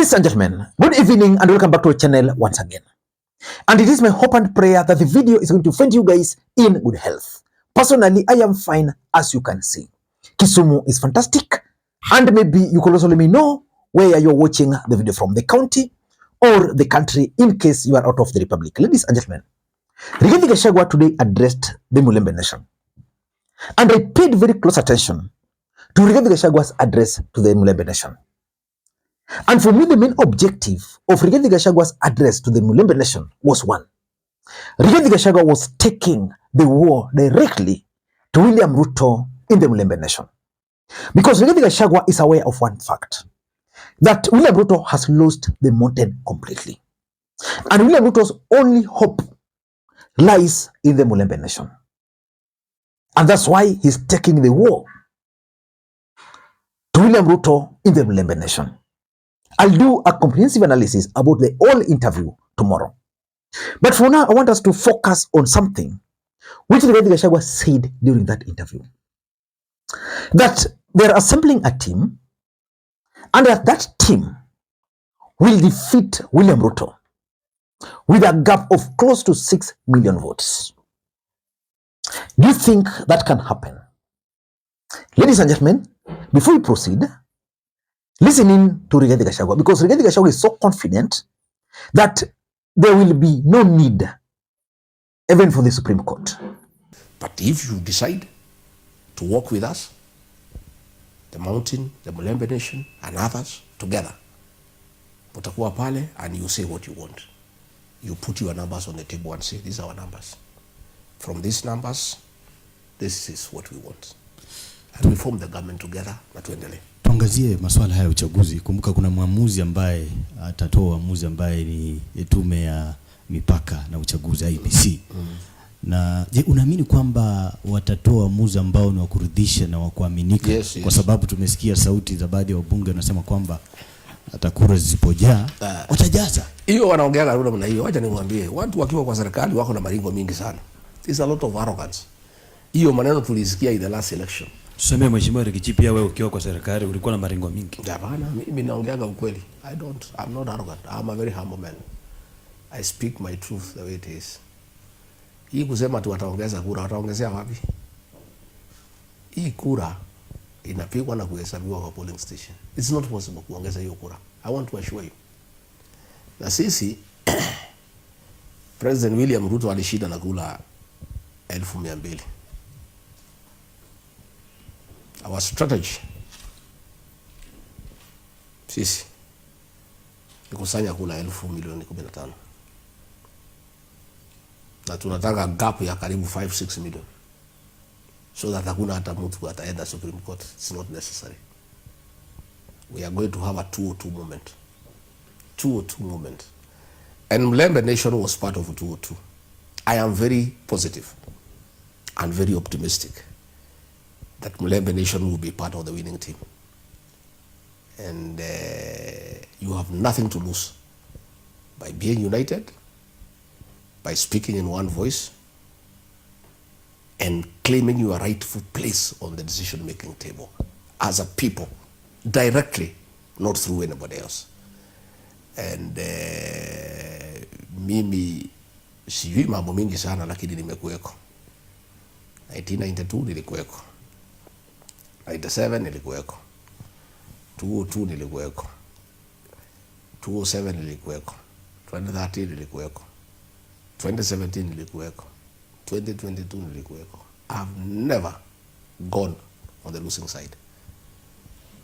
Ladies and gentlemen, good evening and welcome back to our channel once again. And it is my hope and prayer that the video is going to find you guys in good health. Personally, I am fine, as you can see. Kisumu is fantastic, and maybe you could also let me know where you're watching the video from, the county or the country, in case you are out of the republic. Ladies and gentlemen, Rigathi Gachagua today addressed the Mulembe Nation. And I paid very close attention to Rigathi Gachagua's address to the Mulembe Nation. And for me, the main objective of Rigathi Gachagua's address to the Mulembe Nation was one. Rigathi Gachagua was taking the war directly to William Ruto in the Mulembe Nation. Because Rigathi Gachagua is aware of one fact, that William Ruto has lost the mountain completely. And William Ruto's only hope lies in the Mulembe Nation. And that's why he's taking the war to William Ruto in the Mulembe Nation. I'll do a comprehensive analysis about the whole interview tomorrow. But for now, I want us to focus on something which Rigathi Gachagua said during that interview. That they're assembling a team, and that team will defeat William Ruto with a gap of close to 6 million votes. Do you think that can happen? Ladies and gentlemen, before we proceed, listen in to Rigathi Gachagua, because Rigathi Gachagua is so confident that there will be no need even for the Supreme Court. But if you decide to work with us, the mountain, the Mulembe Nation, and others together, utakuwa pale and you say what you want. You put your numbers on the table and say, these are our numbers. From these numbers, this is what we want. And we form the government together na tuendelee. Tuangazie masuala haya ya uchaguzi. Kumbuka kuna mwamuzi ambaye atatoa uamuzi ambaye ni tume ya mipaka na uchaguzi IEBC. Na je, unaamini kwamba watatoa uamuzi ambao ni wa kuridhisha na wa kuaminika? Yes. Kwa sababu tumesikia sauti za baadhi ya wabunge wanasema kwamba atakura zisipojaa watajaza. Hiyo wanaongea karibu na hiyo. Wacha nimwambie, watu wakiwa kwa serikali wako na maringo mingi sana. There's a lot of arrogance. Hiyo maneno tulisikia in the last election. Tuseme mheshimiwa Rigathi, pia wewe ukiwa kwa serikali ulikuwa na maringo mingi. Hapana, mimi naongeaga ukweli. I'm not arrogant. I'm a very humble man. I speak my truth the way it is. Hii kusema tu wataongeza kura, wataongezea wapi? Hii kura inapigwa na kuhesabiwa kwa polling station. It's not possible kuongeza hiyo kura. I want to assure you. Na sisi President William Ruto alishinda na kula 1200. Our strategy sisi ni kusanya kula 1,015,000. Na tunataka gap ya karibu 5-6 million. So that hakuna hata mtu ataenda Supreme Court. It's not necessary. We are going to have a 202 moment. 202 moment. And Mulembe Nation was part of 202. I am very positive and very optimistic that Mulembe Nation will be part of the winning team. And you have nothing to lose by being united, by speaking in one voice, and claiming your rightful place on the decision-making table as a people, directly, not through anybody else. And mimi sijui mambo mingi sana, lakini nimekuweko. 1992 nilikuweko. 97 nilikuweko. 202 nilikuweko. 207 nilikuweko. 2013 nilikuweko. 2017 nilikuweko. 2022 nilikuweko. I've never gone on the losing side.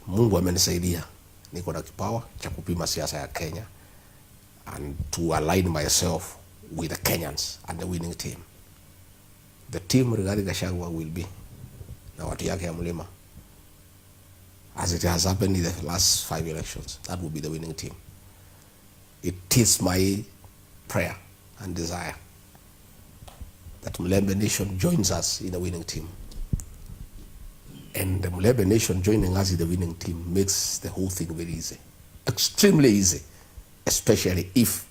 Mungu amenisaidia. Niko na kipawa cha kupima siasa ya Kenya and to align myself with the Kenyans and the winning team. The team Rigathi Gachagua will be na watu yake ya mlima, as it has happened in the last 5 elections. That will be the winning team. It is my prayer and desire that Mulembe Nation joins us in the winning team. And the Mulembe Nation joining us in the winning team makes the whole thing very easy. Extremely easy. Especially if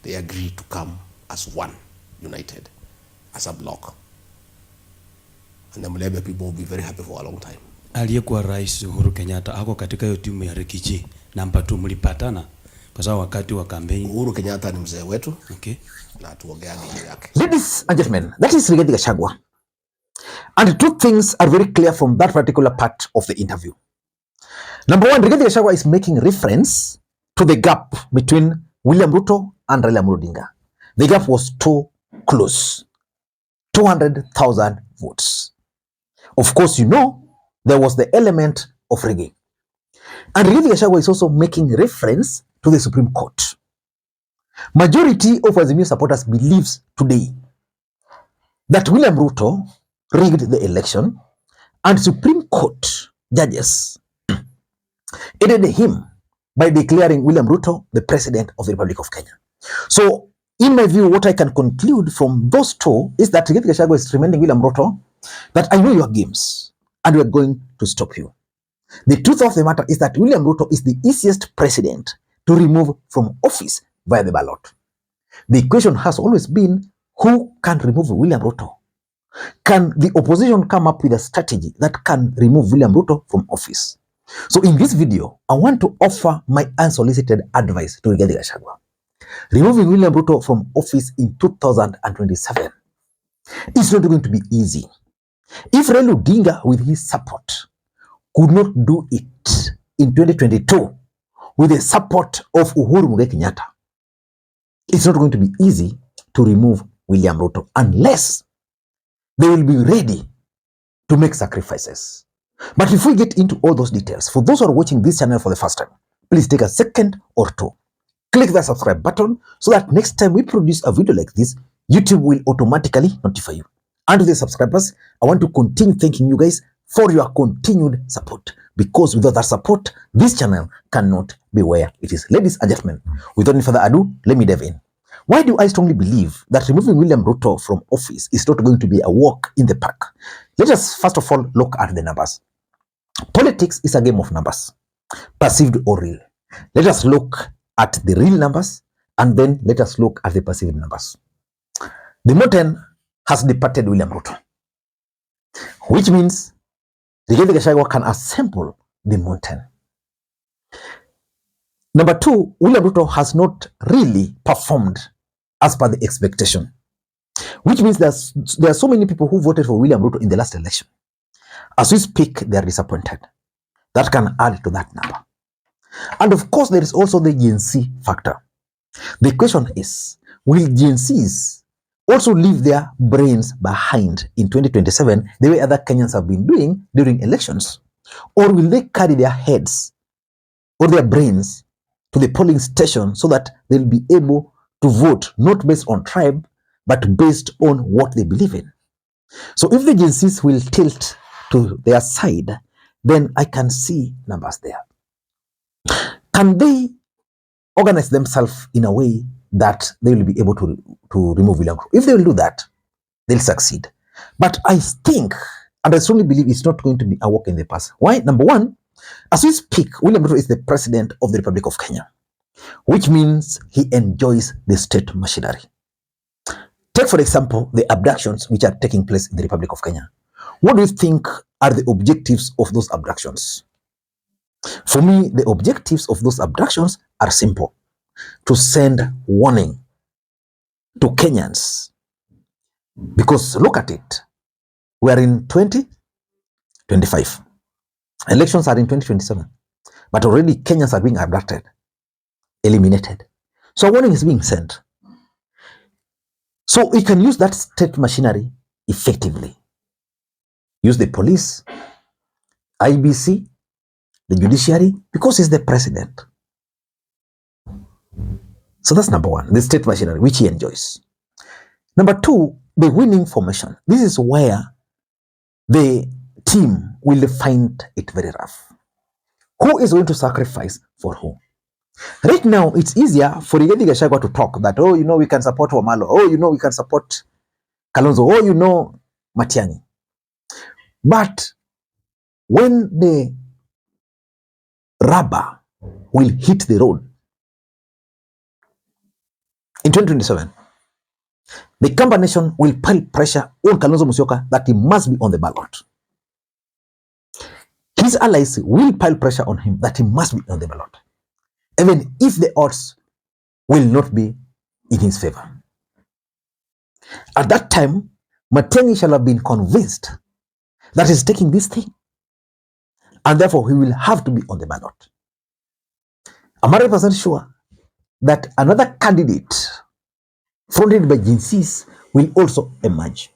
they agree to come as one, united, as a block. And the Mulembe people will be very happy for a long time. Aliyekuwa Rais Uhuru Kenyatta ako katika hiyo timu ya Rigathi, namba 2 mlipatana Kwa sababu wakati wa campaign Uhuru Kenyatta ni mzee wetu. Okay. Na tuongea nini yake. Ladies and gentlemen, that is Rigathi Gachagua. And two things are very clear from that particular part of the interview. Number one, Rigathi Gachagua is making reference to the gap between William Ruto and Raila Odinga. The gap was too close. 200,000 votes. Of course, you know, there was the element of rigging. And Rigathi Gachagua is also making reference to the Supreme Court. Majority of Azimio supporters believes today that William Ruto rigged the election and Supreme Court judges aided him by declaring William Ruto the President of the Republic of Kenya. So, in my view, what I can conclude from those two is that Rigathi Gachagua is reminding William Ruto that I know your games and we are going to stop you. The truth of the matter is that William Ruto is the easiest president to remove from office via the ballot. The question has always been, who can remove William Ruto? Can the opposition come up with a strategy that can remove William Ruto from office? So in this video, I want to offer my unsolicited advice to Rigathi Gachagua. Removing William Ruto from office in 2027 is not going to be easy. If Raila Odinga with his support could not do it in 2022 with the support of Uhuru Muigai Kenyatta, it's not going to be easy to remove William Ruto unless they will be ready to make sacrifices. But before we get into all those details, for those who are watching this channel for the first time, please take a second or two. Click the subscribe button so that next time we produce a video like this, YouTube will automatically notify you. And to the subscribers, I want to continue thanking you guys for your continued support, because without that support, this channel cannot be where it is. Ladies and gentlemen, without any further ado, let me dive in. Why do I strongly believe that removing William Ruto from office is not going to be a walk in the park? Let us first of all look at the numbers. Politics is a game of numbers, perceived or real. Let us look at the real numbers and then let us look at the perceived numbers. The mountain has departed William Ruto, which means Rigathi Gachagua can assemble the mountain. Number two, William Ruto has not really performed as per the expectation, which means there are so many people who voted for William Ruto in the last election. As we speak, they are disappointed. That can add to that number. And of course, there is also the Gen Z factor. The question is, will Gen Zs also leave their brains behind in 2027 the way other Kenyans have been doing during elections? Or will they carry their heads or their brains to the polling station so that they'll be able to vote not based on tribe, but based on what they believe in? So if the Gen Zs will tilt to their side, then I can see numbers there. Can they organize themselves in a way that they will be able to remove William Ruto? If they will do that, they'll succeed. But I think, and I strongly believe, it's not going to be a walk in the park. Why? Number one, as we speak, William Ruto is the President of the Republic of Kenya, which means he enjoys the state machinery. Take, for example, the abductions which are taking place in the Republic of Kenya. What do you think are the objectives of those abductions? For me, the objectives of those abductions are simple: to send warning to Kenyans. Because look at it, we are in 2025. Elections are in 2027. But already Kenyans are being abducted, eliminated. So a warning is being sent. So we can use that state machinery effectively. Use the police, IBC, the judiciary, because he's the president. So that's number one, the state machinery, which he enjoys. Number two, the winning formation. This is where the team will find it very rough. Who is going to sacrifice for who? Right now, it's easier for Rigathi Gachagua to talk that, oh, you know, we can support Wamalo. Oh, you know, we can support Kalonzo. Oh, you know, Matiang'i. But when the rubber will hit the road in 2027, the combination will pile pressure on Kalonzo Musyoka that he must be on the ballot. His allies will pile pressure on him that he must be on the ballot. even if the odds will not be in his favor. At that time, Matiang'i shall have been convinced that he's taking this thing, and therefore he will have to be on the ballot. I'm 100% sure that another candidate fronted by Gen Zs will also emerge.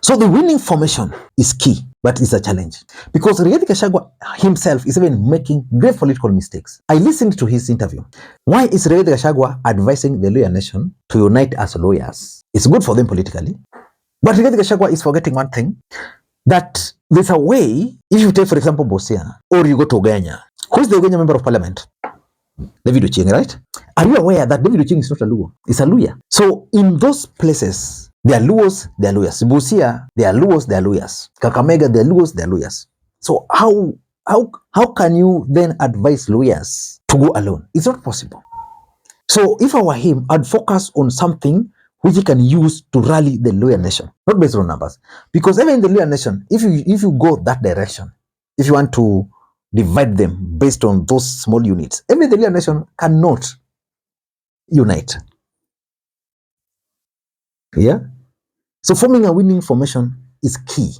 So the winning formation is key, but it's a challenge because Rigathi Gachagua himself is even making great political mistakes. I listened to his interview. Why is Rigathi Gachagua advising the lawyer nation to unite as lawyers? It's good for them politically, but Rigathi Gachagua is forgetting one thing, that there's a way, if you take for example Busia, or you go to Ugenya. Who's the Ugenya member of parliament? David Ochieng, right? Are you aware that David Ochieng is not a Luo? It's a Luya. So in those places, they are Luos, they are Luyas. Busia, they are Luos, they are Luyas. Kakamega, they are Luos, they are Luyas. So how can you then advise Luyas to go alone? It's not possible. So if I were him, I'd focus on something which he can use to rally the lawyer nation, not based on numbers. Because even in the lawyer nation, if you go that direction, if you want to divide them based on those small units, even the lawyer nation cannot unite. Yeah? So forming a winning formation is key,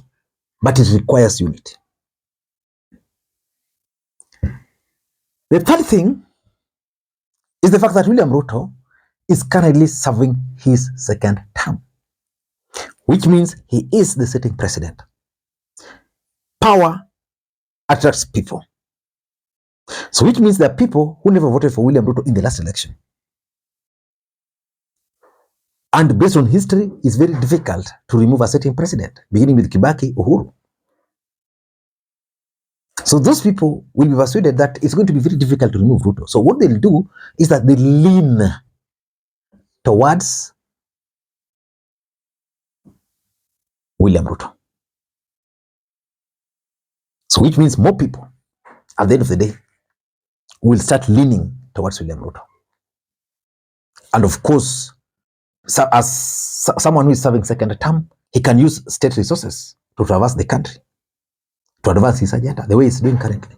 but it requires unity. The third thing is the fact that William Ruto is currently serving his second term, which means he is the sitting president. Power attracts people. So which means there are people who never voted for William Ruto in the last election. And based on history, it's very difficult to remove a sitting president, beginning with Kibaki, Uhuru. So those people will be persuaded that it's going to be very difficult to remove Ruto. So what they'll do is that they lean towards William Ruto. So which means more people, at the end of the day, will start leaning towards William Ruto. And of course, so as someone who is serving second term, he can use state resources to traverse the country, to advance his agenda, the way he's doing currently.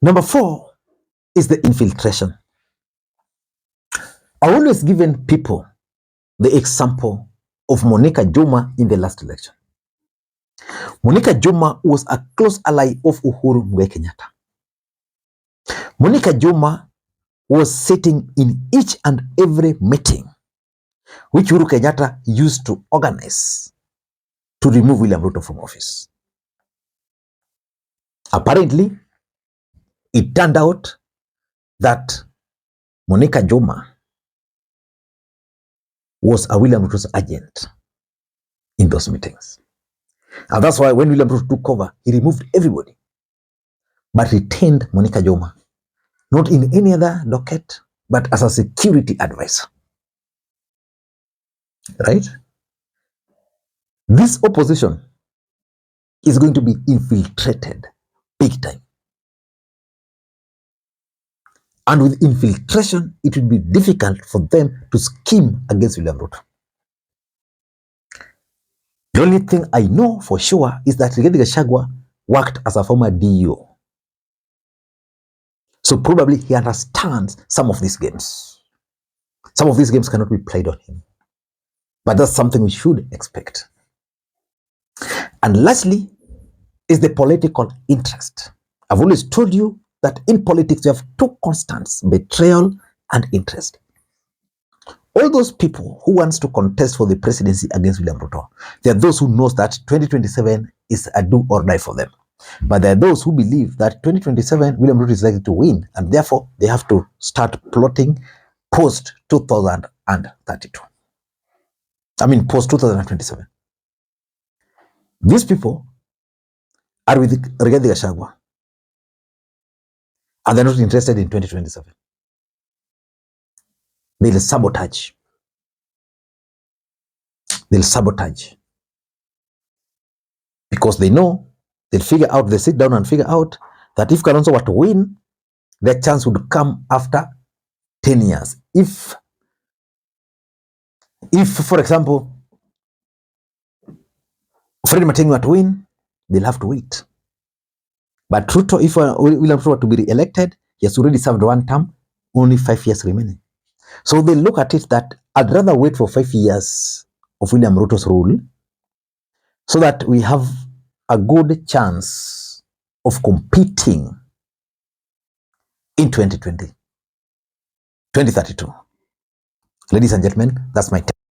Number 4 is the infiltration. I've always given people the example of Monica Juma in the last election. Monica Juma was a close ally of Uhuru Muigai Kenyatta. Monica Juma was sitting in each and every meeting which Uhuru Kenyatta used to organize to remove William Ruto from office. Apparently, it turned out that Monica Juma was a William Ruto's agent in those meetings. And that's why when William Ruto took over, he removed everybody, but retained Monica Juma, not in any other docket, but as a security advisor. Right? This opposition is going to be infiltrated big time. And with infiltration, it will be difficult for them to scheme against William Ruto. The only thing I know for sure is that Rigathi Gachagua worked as a former DO. So probably he understands some of these games. Some of these games cannot be played on him. But that's something we should expect. And lastly is the political interest. I've always told you that in politics you have two constants, betrayal and interest. All those people who wants to contest for the presidency against William Ruto, there are those who knows that 2027 is a do or die for them. But there are those who believe that 2027 William Ruto is likely to win, and therefore they have to start plotting post 2032. I mean post 2027. These people are with Rigathi Gachagua, and they're not interested in 2027. They'll sabotage. They'll sabotage. Because they know, they'll figure out, they sit down and figure out that if Kalonzo were to win, their chance would come after 10 years. If for example, Fred Matiang'i were to win, they'll have to wait. But Ruto, if William Ruto were to be re-elected, he has already served one term, only 5 years remaining. So they look at it that I'd rather wait for 5 years of William Ruto's rule so that we have a good chance of competing in 2032. Ladies and gentlemen, that's my take.